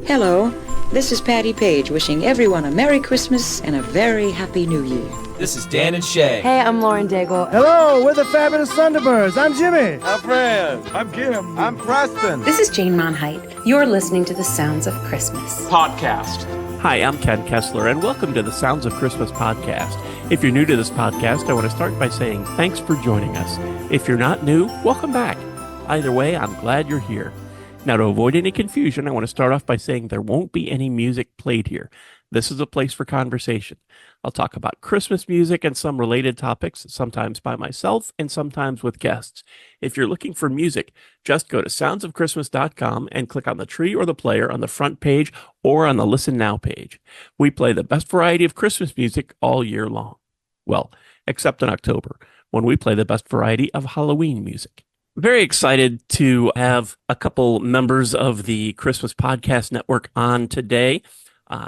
Hello, this is Patty Page wishing everyone a Merry Christmas and a very Happy New Year. This is Dan and Shay. Hey, I'm Lauren Daigle. Hello, we're the Fabulous Thunderbirds. I'm Jimmy. I'm Fred. I'm Kim. I'm Preston. This is Jane Monheit. You're listening to The Sounds of Christmas Podcast. Hi, I'm Ken Kessler, and welcome to the Sounds of Christmas Podcast. If you're new to this podcast, I want to start by saying thanks for joining us. If you're not new, welcome back. Either way, I'm glad you're here. Now, to avoid any confusion, I want to start off by saying there won't be any music played here. This is a place for conversation. I'll talk about Christmas music and some related topics, sometimes by myself and sometimes with guests. If you're looking for music, just go to soundsofchristmas.com and click on the tree or the player on the front page or on the Listen Now page. We play the best variety of Christmas music all year long. Well, except in October, when we play the best variety of Halloween music. Very excited to have a couple members of the Christmas Podcast Network on today.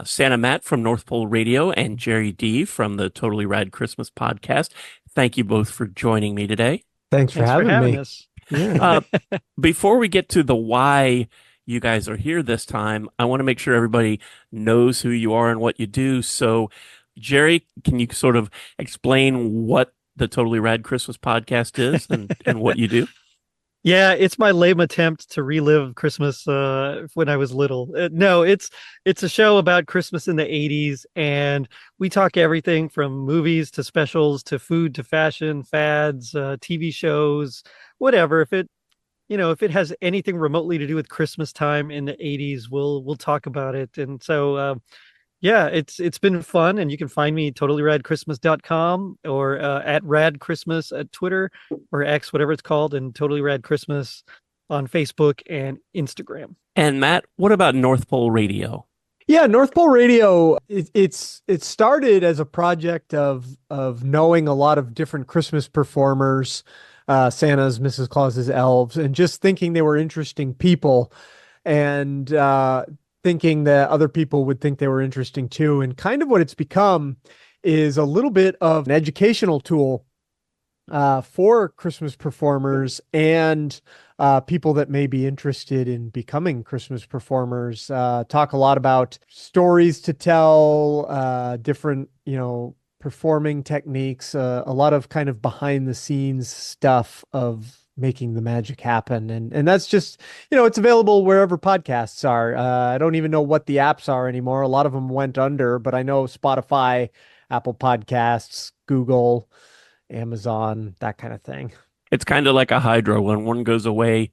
Santa Matt from North Pole Radio and Gerry D from the Totally Rad Christmas Podcast. Thank you both for joining me today. Thanks for having me. Us. Yeah. Before we get to the why you guys are here this time, I want to make sure everybody knows who you are and what you do. So, Gerry, can you sort of explain what the Totally Rad Christmas Podcast is and what you do? Yeah, it's my lame attempt to relive Christmas when I was little. No, it's a show about Christmas in the 80s, and we talk everything from movies to specials to food to fashion, fads, TV shows, whatever. If it has anything remotely to do with Christmas time in the 80s, we'll talk about it. And so yeah, it's been fun, and you can find me totallyradchristmas.com or at Rad Christmas at Twitter or X, whatever it's called, and Totally Rad Christmas on Facebook and Instagram. And Matt, what about North Pole Radio? Yeah, North Pole Radio, it started as a project of knowing a lot of different Christmas performers, Santas, Mrs. Claus's elves, and just thinking they were interesting people, and thinking that other people would think they were interesting too. And kind of what it's become is a little bit of an educational tool for Christmas performers and people that may be interested in becoming Christmas performers. Talk a lot about stories to tell, different, performing techniques, a lot of kind of behind the scenes stuff of making the magic happen. And that's just, it's available wherever podcasts are. I don't even know what the apps are anymore. A lot of them went under, but I know Spotify, Apple Podcasts, Google, Amazon, that kind of thing. It's kind of like a hydro. When one goes away,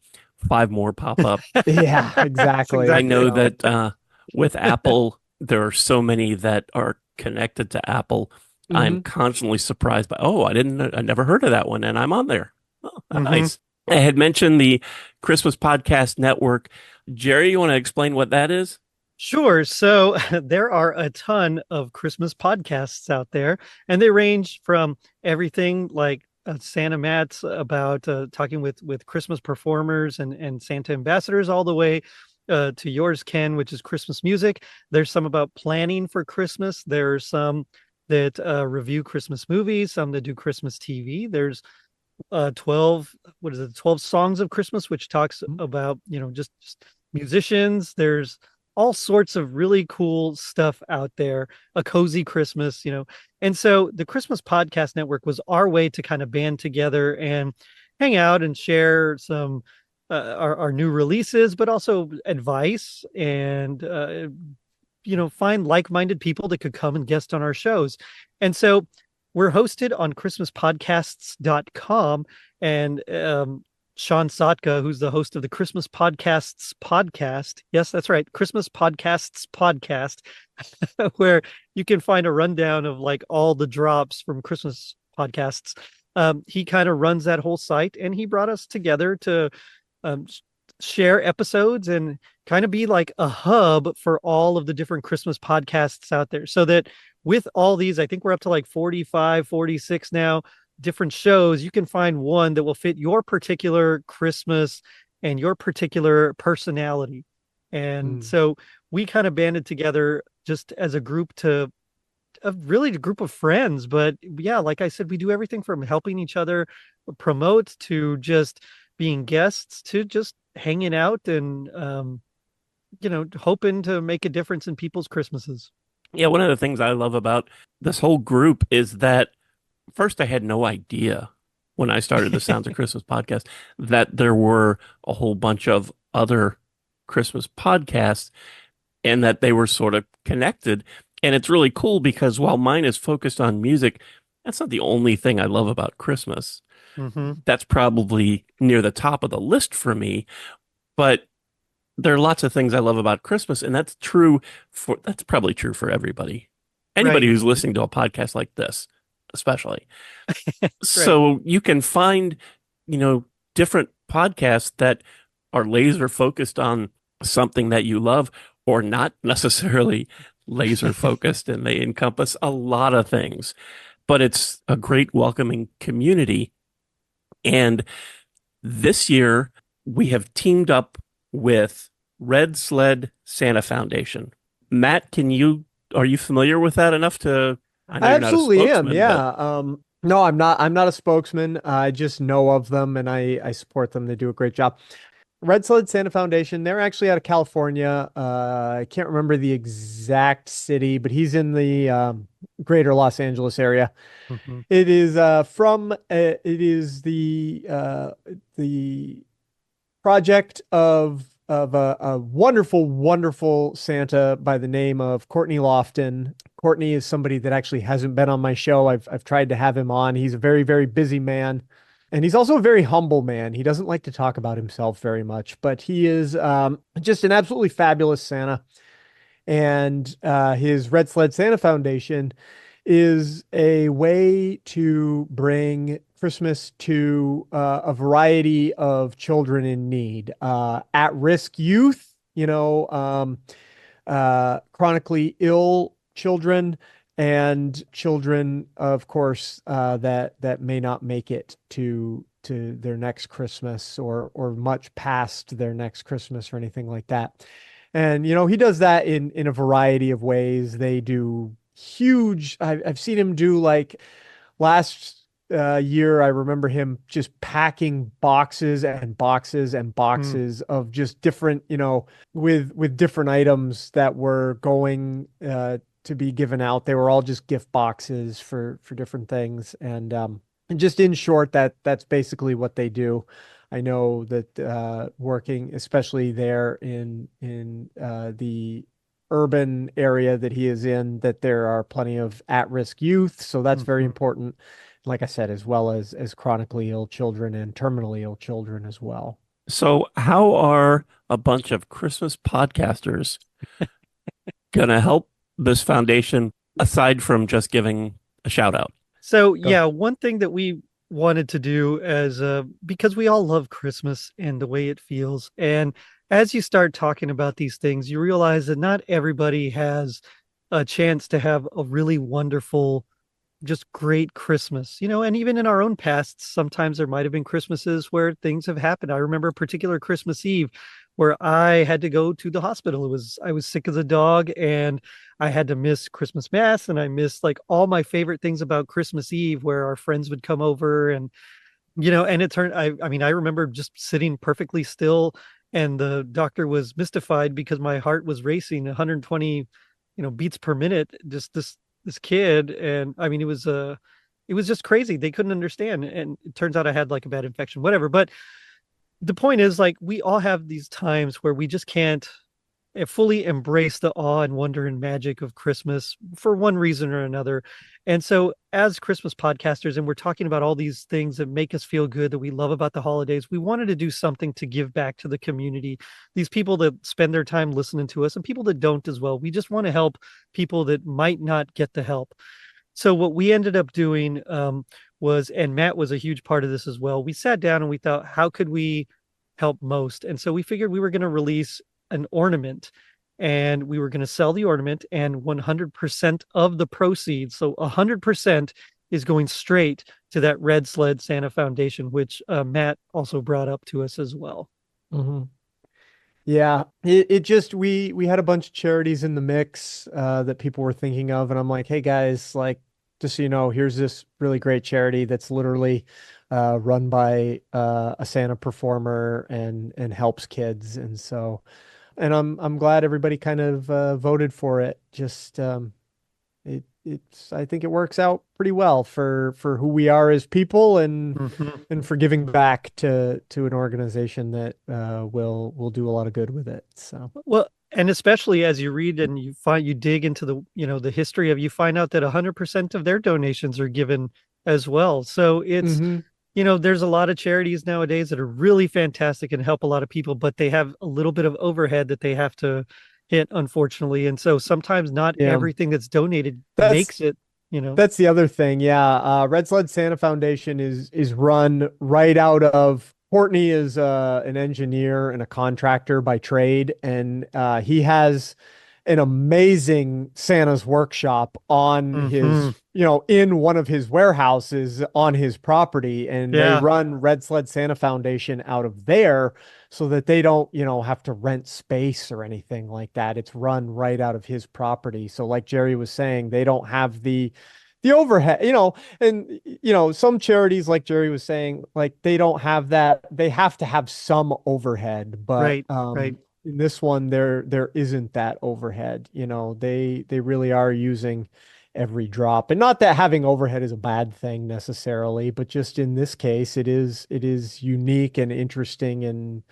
5 more pop up. Yeah, exactly. I know that with Apple, there are so many that are connected to Apple. Mm-hmm. I'm constantly surprised by, I never heard of that one, and I'm on there. Oh, nice. I had mentioned the Christmas Podcast Network. Gerry, you want to explain what that is? Sure. So there are a ton of Christmas podcasts out there, and they range from everything like Santa Matt's about talking with Christmas performers and Santa ambassadors, all the way to yours, Ken, which is Christmas music. There's some about planning for Christmas. There are some that review Christmas movies, some that do Christmas TV. There's 12 songs of Christmas, which talks about just musicians. There's all sorts of really cool stuff out there, a cozy Christmas, and so the Christmas Podcast Network was our way to kind of band together and hang out and share some our new releases, but also advice and find like-minded people that could come and guest on our shows. And so we're hosted on ChristmasPodcasts.com, and Sean Sotka, who's the host of the Christmas Podcasts podcast. Yes, that's right. Christmas Podcasts podcast, where you can find a rundown of like all the drops from Christmas podcasts. He kind of runs that whole site, and he brought us together to share episodes and kind of be like a hub for all of the different Christmas podcasts out there, so that with all these, I think we're up to like 45, 46 now, different shows, you can find one that will fit your particular Christmas and your particular personality. And so we kind of banded together just as a group a group of friends. But yeah, like I said, we do everything from helping each other promote to just being guests to just hanging out and hoping to make a difference in people's Christmases. Yeah, one of the things I love about this whole group is that first I had no idea when I started the Sounds of Christmas podcast that there were a whole bunch of other Christmas podcasts and that they were sort of connected. And it's really cool because while mine is focused on music, that's not the only thing I love about Christmas. Mm-hmm. That's probably near the top of the list for me, but there are lots of things I love about Christmas, and that's probably true for everybody. Anybody Right. who's listening to a podcast like this, especially. So you can find, different podcasts that are laser focused on something that you love or not necessarily laser focused, and they encompass a lot of things. But it's a great welcoming community. And this year we have teamed up with Red Sled Santa Foundation. Matt, are you familiar with that enough to? I know I you're not a absolutely am. spokesman, Yeah. No, I'm not. I'm not a spokesman. I just know of them and I support them. They do a great job. Red Sled Santa Foundation. They're actually out of California. I can't remember the exact city, but he's in the greater Los Angeles area. Mm-hmm. It is it is the project of a wonderful, wonderful Santa by the name of Courtney Lofton. Courtney is somebody that actually hasn't been on my show. I've tried to have him on. He's a very, very busy man. And he's also a very humble man. He doesn't like to talk about himself very much, but he is just an absolutely fabulous Santa. And his Red Sled Santa Foundation is a way to bring Christmas to a variety of children in need, at-risk youth, chronically ill children, and children, of course, that may not make it to their next Christmas or much past their next Christmas or anything like that. And he does that in a variety of ways. They do huge. I've seen him do, like, last year. I remember him just packing boxes and boxes and boxes of just different, with different items that were going to be given out. They were all just gift boxes for different things. And just in short, that's basically what they do. I know that working, especially there in the urban area that he is in, that there are plenty of at-risk youth. So that's very important. Like I said, as well as chronically ill children and terminally ill children as well. So how are a bunch of Christmas podcasters going to help this foundation aside from just giving a shout out? So, yeah, one thing that we wanted to do as because we all love Christmas and the way it feels. And as you start talking about these things, you realize that not everybody has a chance to have a really wonderful, just great Christmas, and even in our own pasts, sometimes there might have been Christmases where things have happened. I remember a particular Christmas Eve where I had to go to the hospital. I was sick as a dog and I had to miss Christmas Mass, and I missed, like, all my favorite things about Christmas Eve, where our friends would come over and, and it turned, I mean, I remember just sitting perfectly still, and the doctor was mystified because my heart was racing 120, beats per minute, just this kid. And I mean, it was just crazy. They couldn't understand. And it turns out I had, like, a bad infection, whatever. But the point is, like, we all have these times where we just can't fully embrace the awe and wonder and magic of Christmas for one reason or another. And so as Christmas podcasters, and we're talking about all these things that make us feel good, that we love about the holidays, we wanted to do something to give back to the community, these people that spend their time listening to us and people that don't as well. We just want to help people that might not get the help. So what we ended up doing was, and Matt was a huge part of this as well, we sat down and we thought, how could we help most? And so we figured we were going to release an ornament, and we were going to sell the ornament, and 100% of the proceeds, so 100%, is going straight to that Red Sled Santa Foundation, which Matt also brought up to us as well. Mm-hmm. Yeah, it just, we had a bunch of charities in the mix that people were thinking of, and I'm like, hey guys, like, just so you know, here's this really great charity that's literally run by a Santa performer and helps kids. And so and I'm glad everybody kind of voted for it. Just it's I think it works out pretty well for who we are as people Mhm. and for giving back to an organization that will do a lot of good with it. So Well, and especially as you read and you dig into the history of, you find out that 100% of their donations are given as well. So it's, hmm there's a lot of charities nowadays that are really fantastic and help a lot of people, but they have a little bit of overhead that they have to hit, unfortunately. And so sometimes not yeah, everything that's donated that's makes it. that's the other thing. Yeah, Red Sled Santa Foundation is run right out of Courtney is an engineer and a contractor by trade, and he has an amazing Santa's workshop on Hmm. in one of his warehouses on his property, and they Yeah. run Red Sled Santa Foundation out of there so that they don't, have to rent space or anything like that. It's run right out of his property. So like Gerry was saying, they don't have the overhead, and some charities, like Gerry was saying, like they don't have that. They have to have some overhead, but Right. Right. in this one there isn't that overhead. They really are using every drop. And not that having overhead is a bad thing necessarily, but just in this case it is unique and interesting and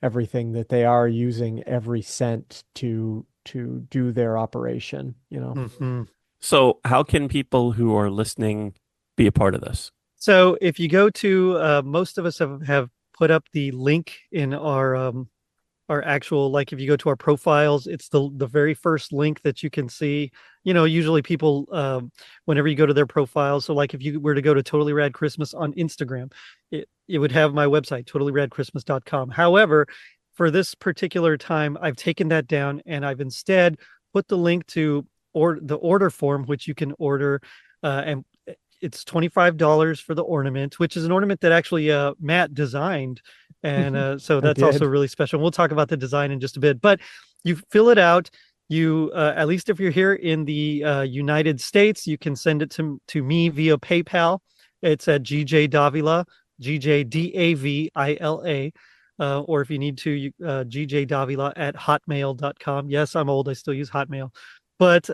everything that they are using every cent to do their operation. Hmm. So, how can people who are listening be a part of this? So if you go to, most of us have put up the link in our actual, like if you go to our profiles, it's the very first link that you can see. Usually people, whenever you go to their profiles, so like if you were to go to Totally Rad Christmas on Instagram, it would have my website, totallyradchristmas.com. However, for this particular time, I've taken that down and I've instead put the link to or the order form, which you can order, and it's $25 for the ornament, which is an ornament that actually Matt designed. And so I that's also did. really special. We'll talk about the design in just a bit, but you fill it out. You, at least if you're here in the United States, you can send it to me via PayPal. It's at GJ Davila, GJDAVILA. Or if you need to, GJDavila at hotmail.com. Yes, I'm old. I still use Hotmail. But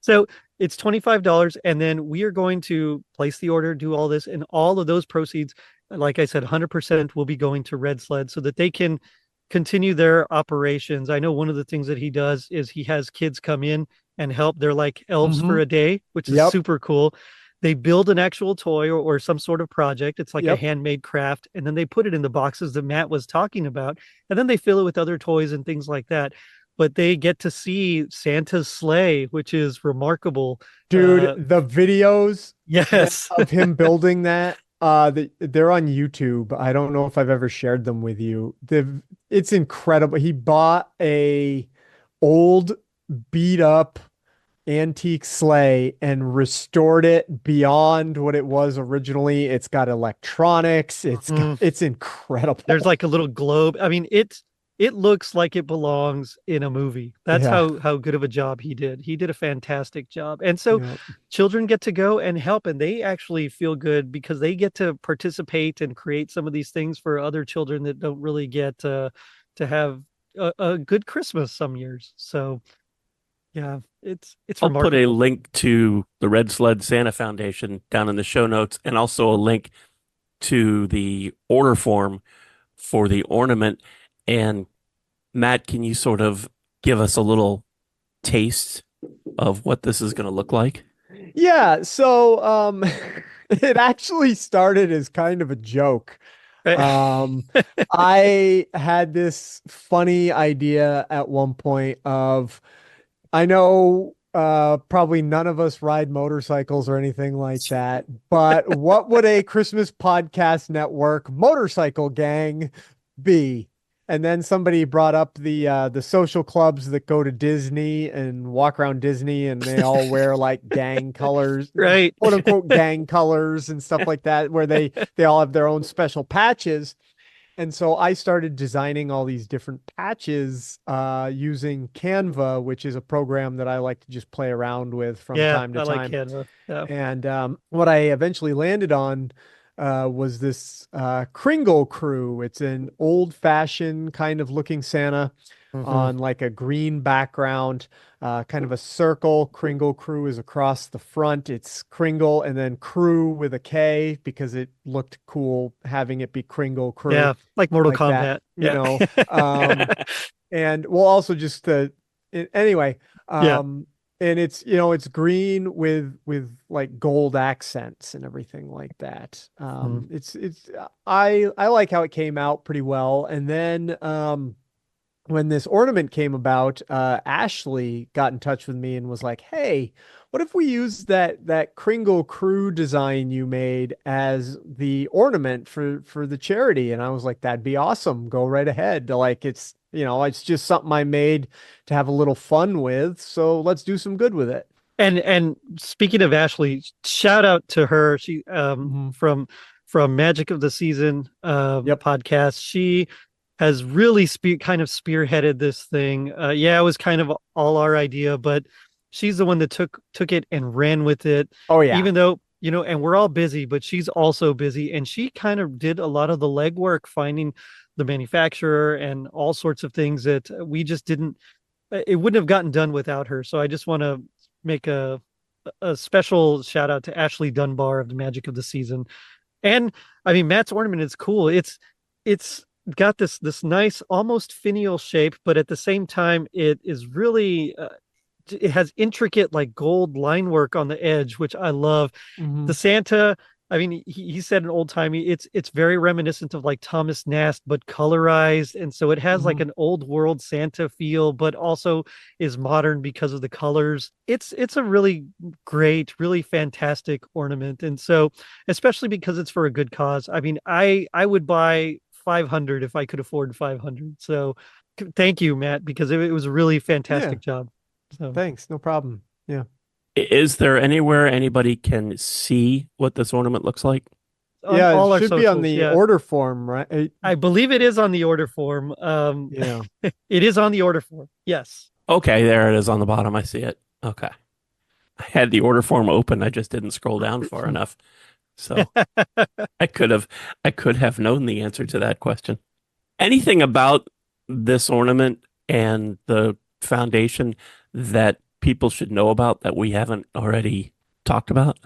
so it's $25, and then we are going to place the order, do all this, and all of those proceeds, like I said, 100% will be going to Red Sled so that they can continue their operations. I know one of the things that he does is he has kids come in and help. They're like elves for hmm a day, which is Yep. super cool. They build an actual toy or some sort of project. It's like a Yep. handmade craft, and then they put it in the boxes that Matt was talking about, and then they fill it with other toys and things like that. But they get to see Santa's sleigh, which is remarkable. Dude, the videos Yes. of him building that, they're on YouTube. I don't know if I've ever shared them with you. It's incredible. He bought a old beat up antique sleigh and restored it beyond what it was originally. It's got electronics. Mhm. It's incredible. There's like a little globe. I mean, it looks like it belongs in a movie. That's Yeah. how good of a job he did. He did a fantastic job. And so Yeah. children get to go and help, and they actually feel good because they get to participate and create some of these things for other children that don't really get to have a good Christmas some years. So yeah, it's I'll put a remarkable. link to the Red Sled Santa Foundation down in the show notes and also a link to the order form for the ornament. And Matt, can you sort of give us a little taste of what this is going to look like? Yeah, so it actually started as kind of a joke. Um, I had this funny idea at one point of I know probably none of us ride motorcycles or anything like that, but what would a Christmas podcast network motorcycle gang be? And then somebody brought up the social clubs that go to Disney and walk around Disney and they all wear like gang colors, Right. quote unquote gang colors and stuff like that, where they all have their own special patches. And so I started designing all these different patches using Canva, which is a program that I like to just play around with from Yeah, time to I like time. Canva. Yeah. And what I eventually landed on was this Kringle crew. It's an old-fashioned kind of looking Santa on like a green background, kind of a circle. Kringle crew is across the front. It's Kringle and then crew with a K because it looked cool having it be Kringle crew. Yeah, like Mortal like Kombat. that, you know. And we'll also just anyway. And it's, you know, it's green with like gold accents and everything like that. I like how it came out pretty well. And then when this ornament came about, Ashley got in touch with me and was like, "Hey, what if we use that Kringle crew design you made as the ornament for the charity?" And I was like, "That'd be awesome. Go right ahead." Like it's, you know, it's just something I made to have a little fun with. So let's do some good with it. And speaking of Ashley, shout out to her. She from Magic of the Season podcast. She has really kind of spearheaded this thing. It was kind of all our idea, but she's the one that took it and ran with it. Oh yeah. Even though, you know, and we're all busy, but she's also busy, and she kind of did a lot of the legwork finding the manufacturer and all sorts of things that we just it wouldn't have gotten done without her. So I just want to make a special shout out to Ashley Dunbar of the Magic of the Season. And I mean, Matt's ornament is cool. It's got this nice, almost finial shape, but at the same time, it is really, it has intricate like gold line work on the edge, which I love. The Santa, I mean, he said an old timey, it's very reminiscent of like Thomas Nast, but colorized. And so it has like an old world Santa feel, but also is modern because of the colors. It's a really great, really fantastic ornament. And so, especially because it's for a good cause. I mean, I would buy 500 if I could afford 500. So thank you, Matt, because it was a really fantastic job. So thanks. No problem. Yeah. Is there anywhere anybody can see what this ornament looks like? All it should be on the order form, right? I believe it is on the order form. It is on the order form. Yes. Okay, there it is on the bottom. I see it. Okay. I had the order form open. I just didn't scroll down far enough. So I could have known the answer to that question. Anything about this ornament and the foundation that people should know about that we haven't already talked about?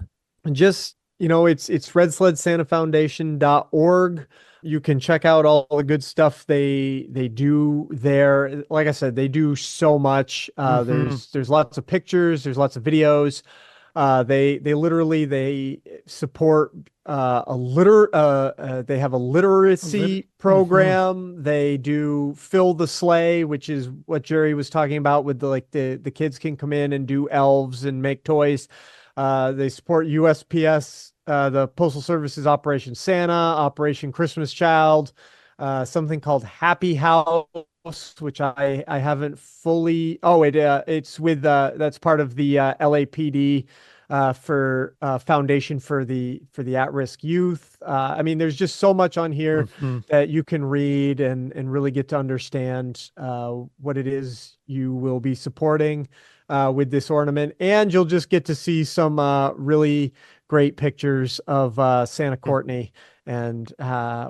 Just, you know, it's redsled.santafoundation.org. You can check out all the good stuff they do there. Like I said, they do so much. There's lots of pictures, there's lots of videos. They support they have a literacy program. They do Fill the Sleigh, which is what Gerry was talking about with the kids can come in and do elves and make toys. They support USPS, the Postal Service's Operation Santa, Operation Christmas Child, something called Happy House, which I haven't fully. It's with that's part of the LAPD for Foundation for the at-risk youth. I mean, there's just so much on here that you can read and really get to understand what it is you will be supporting with this ornament, and you'll just get to see some really great pictures of Santa Courtney and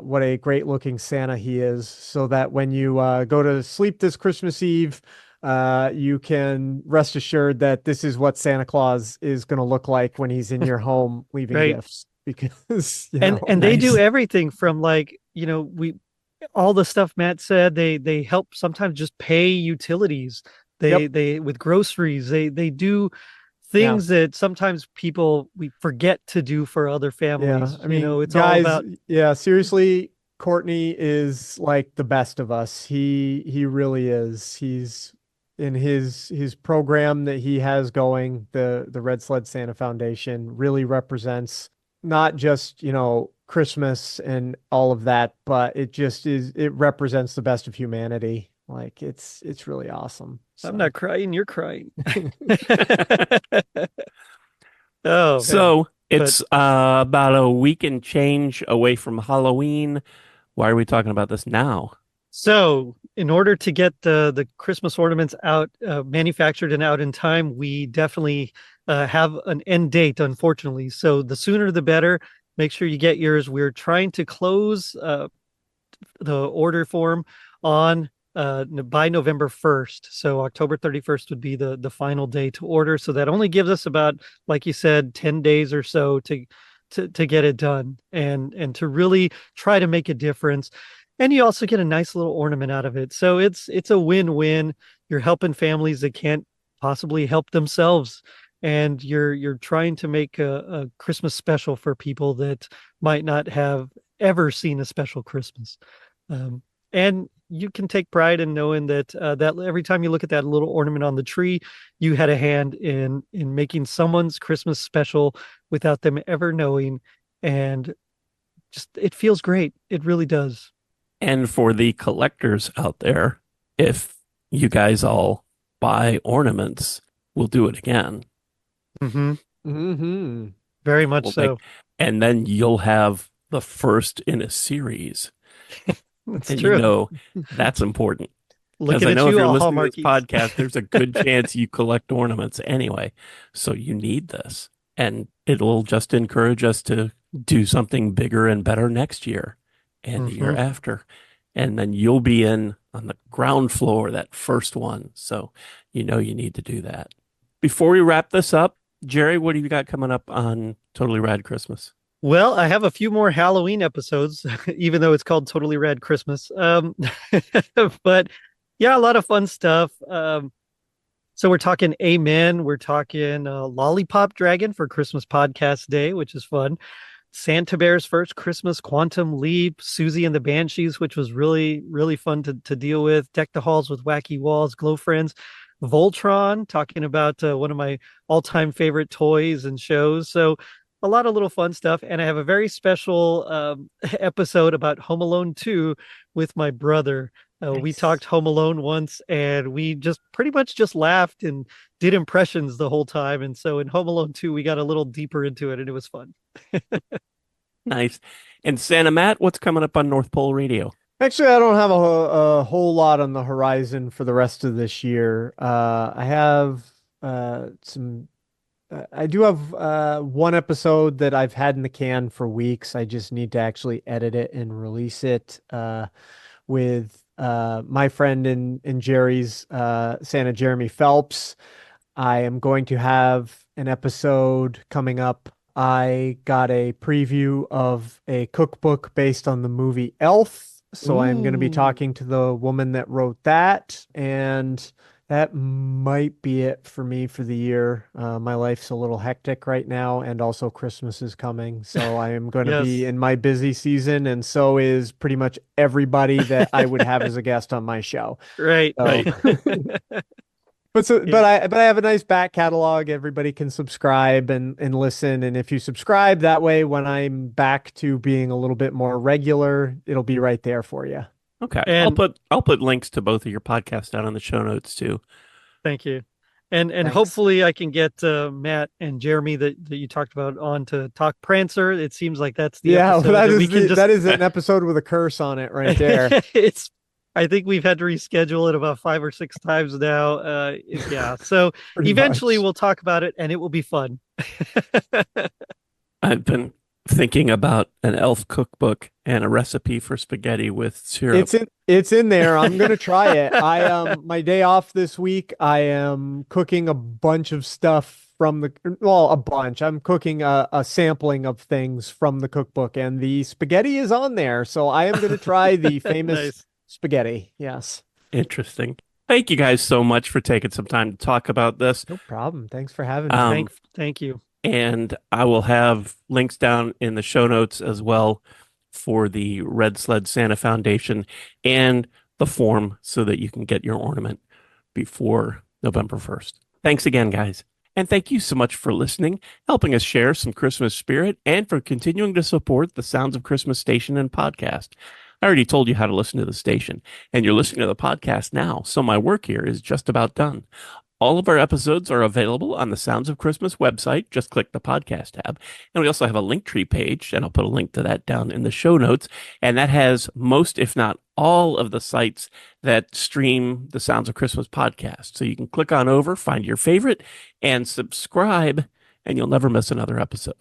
what a great looking Santa he is, so that when you go to sleep this Christmas Eve, you can rest assured that this is what Santa Claus is going to look like when he's in your home leaving gifts. Because they do everything from, like, you know, all the stuff Matt said. They help sometimes just pay utilities. They with groceries. They do things that sometimes we forget to do for other families. I mean, you know, it's guys, all about. Seriously, Courtney is like the best of us. He really is. He's in his program that he has going, the Red Sled Santa Foundation, really represents not just, you know, Christmas and all of that, but it represents the best of humanity. Like it's really awesome. So. I'm not crying, you're crying. So it's about a week and change away from Halloween. Why are we talking about this now? So in order to get the Christmas ornaments out, manufactured and out in time, we definitely have an end date, unfortunately. So the sooner the better. make sure you get yours. We're trying to close the order form on by November 1st. So October 31st would be the final day to order. So that only gives us about, like you said, 10 days or so to get it done and to really try to make a difference. And you also get a nice little ornament out of it. So it's a win-win. You're helping families that can't possibly help themselves. And you're trying to make a Christmas special for people that might not have ever seen a special Christmas. And you can take pride in knowing that that every time you look at that little ornament on the tree, you had a hand in making someone's Christmas special without them ever knowing. And just it feels great. It really does. And for the collectors out there, if you guys all buy ornaments, we'll do it again. Mm-hmm. Mm-hmm. Very much so. And then you'll have the first in a series. That's and true. You know that's important. Because Looking I at know if you, you're all listening to this Hallmarkies. podcast, there's a good chance you collect ornaments anyway. So you need this. And it'll just encourage us to do something bigger and better next year and the year after. And then you'll be in on the ground floor, that first one. So you know you need to do that. Before we wrap this up, Gerry, what do you got coming up on Totally Rad Christmas? Well, I have a few more Halloween episodes, even though it's called Totally Rad Christmas. But yeah, a lot of fun stuff. So we're talking Amen. We're talking Lollipop Dragon for Christmas Podcast Day, which is fun. Santa Bear's First Christmas, Quantum Leap, Susie and the Banshees, which was really, really fun to deal with. Deck the Halls with Wacky Walls, Glow Friends. Voltron, talking about one of my all-time favorite toys and shows. So a lot of little fun stuff. And I have a very special episode about Home Alone 2 with my brother. Nice. We talked Home Alone once and we just pretty much just laughed and did impressions the whole time. And so in Home Alone 2, we got a little deeper into it and it was fun. Nice. And Santa Matt, what's coming up on North Pole Radio? Actually, I don't have a whole lot on the horizon for the rest of this year. I have I do have one episode that I've had in the can for weeks. I just need to actually edit it and release it with my friend and Gerry's Santa Jeremy Phelps. I am going to have an episode coming up. I got a preview of a cookbook based on the movie Elf. So I'm going to be talking to the woman that wrote that, and that might be it for me for the year. My life's a little hectic right now, and also Christmas is coming. So I am going to be in my busy season, and so is pretty much everybody that I would have as a guest on my show. Right. But I have a nice back catalog. Everybody can subscribe and listen. And if you subscribe that way, when I'm back to being a little bit more regular, it'll be right there for you. Okay. And I'll put links to both of your podcasts down in the show notes too. Thank you. And Thanks. hopefully I can get Matt and Jeremy that you talked about on to talk Prancer. It seems like that's the episode that is an episode with a curse on it right there. I think we've had to reschedule it about 5 or 6 times now. Yeah. So eventually we'll talk about it and it will be fun. I've been thinking about an elf cookbook and a recipe for spaghetti with syrup. It's in there. I'm going to try it. My day off this week, I am cooking a bunch of stuff from a bunch. I'm cooking a sampling of things from the cookbook and the spaghetti is on there. So I am going to try the famous Nice. Spaghetti. Yes. Interesting. Thank you guys so much for taking some time to talk about this. No problem. Thanks for having me. Thank you. And I will have links down in the show notes as well for the Red Sled Santa Foundation and the form so that you can get your ornament before November 1st. Thanks again, guys. And thank you so much for listening, helping us share some Christmas spirit, and for continuing to support the Sounds of Christmas station and podcast. I already told you how to listen to the station, and you're listening to the podcast now, so my work here is just about done. All of our episodes are available on the Sounds of Christmas website. Just click the podcast tab. And we also have a Linktree page, and I'll put a link to that down in the show notes. And that has most, if not all, of the sites that stream the Sounds of Christmas podcast. So you can click on over, find your favorite, and subscribe, and you'll never miss another episode.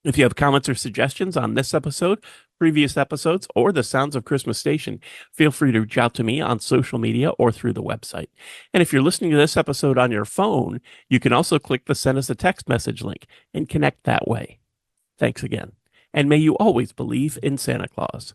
If you have comments or suggestions on this episode, previous episodes, or the Sounds of Christmas station, feel free to reach out to me on social media or through the website. And if you're listening to this episode on your phone, you can also click the Send Us a Text message link and connect that way. Thanks again. And may you always believe in Santa Claus.